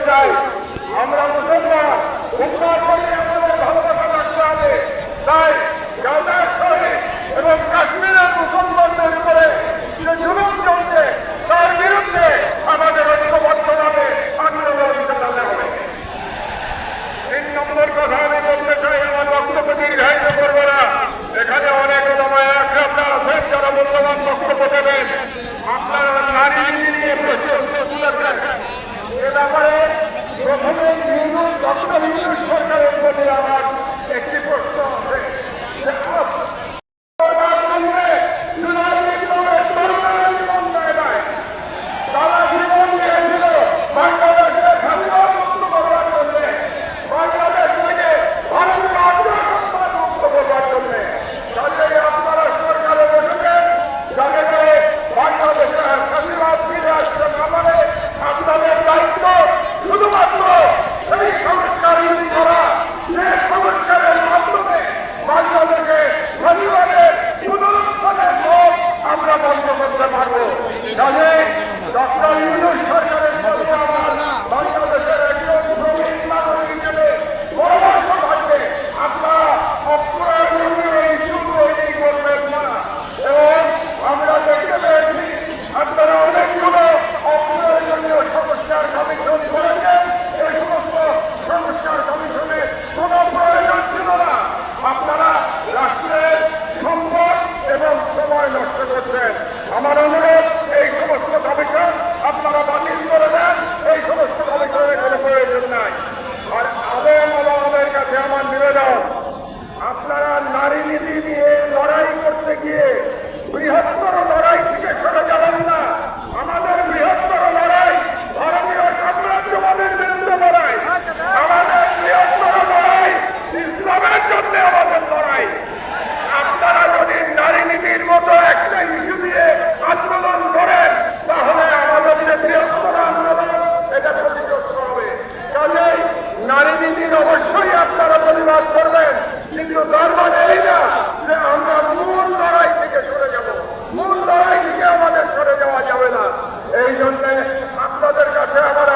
চাই। আমরা মুসলমান, উম্মার প্রতি আমাদের ভালোবাসা রাখতে হবে। তাই গাজার শহীদ এবং কাশ্মীরের মুসলমানদের উপরে যে জুলুম চলছে তার বিরুদ্ধে আমাদের ঐক্যবদ্ধভাবে আন্দোলন চালাতে হবে। 3 নম্বর কথা আমি বলতে চাই, আমার বক্তব্য দীর্ঘায়িত করবো না। এখানে অনেক ওলামায়ে একরামরা আছেন যারা মূল্যবান বক্তব্য দেবেন। আপনারা নারী নিয়ে প্রশ্ন তুলেছেন, এ ব্যাপারে প্রথমে ডক্টর ইউনূস সরকারের প্রতি আমার একটি প্রশ্ন আছে। তারা জীবন দিয়েছিল বাংলাদেশের স্বাধীনতা মুক্ত করবার জন্য, বাংলাদেশ থেকে ভারতকে অগ্রসর মুক্ত করবার জন্য। কাজেই আপনারা সরকারে বসেছেন যাতে করে বাংলাদেশের স্বাধীনতা ফিরে আসতে না পারে। আপনাদের দায়িত্ব শুধুমাত্র সেই সংস্কার করা, যে সংস্কারের মাধ্যমে বাংলাদেশে স্বাধীনতার পুনরুত্থানের পথ আমরা বন্ধ করতে পারবো। কাজেই ডক্টর ইউনূস সরকারের মধ্যে আমার বাংলাদেশের একজন শ্রমিক নাগরিক হিসেবে পরামর্শ থাকবে, আপনারা অপ্রয়োজনীয় ইস্যু তৈরি করবেন না। এবং আমরা দেখতে পেয়েছি আপনারা অনেকগুলো অপ্রয়োজনীয় সংস্কার কমিশন করেছেন। এই সমস্ত সংস্কার কমিশনের কোন প্রয়োজন ছিল না। আপনারা রাষ্ট্রের সম্পদ এবং সময় নষ্ট করছেন। আমার অনুরোধ, এই সমস্ত কমিশন আপনারা বাতিল করে দেন। এই সমস্ত কমিশনের কোনো প্রয়োজন নাই। আর আলেম ওলামাদের কাছে আমার নিবেদন, আপনারা নারী নীতি নিয়ে লড়াই করতে গিয়ে বৃহত্তর লড়াই থেকে সরে যাবেন না। আমাদের বৃহত্তর লড়াই ভারতীয় সাম্রাজ্যবাদের বিরুদ্ধে লড়াই। আমাদের বৃহত্তর লড়াই ইসলামের জন্য আমাদের লড়াই। আপনারা যদি নারী নীতির মতো একটা ইস্যু দিয়ে আন্দোলন করেন তাহলে আমাদের যে বৃহত্তর আন্দোলন এটা ক্ষতিগ্রস্ত হবে। কাজেই নারী নীতির অবশ্যই আপনারা প্রতিবাদ করবেন, কিন্তু তার মানে এই না যে আমরা মূল লড়াই থেকে সরে যাব। মূল লড়াই থেকে আমাদের সরে যাওয়া যাবে না। এই জন্য আপনাদের কাছে আমার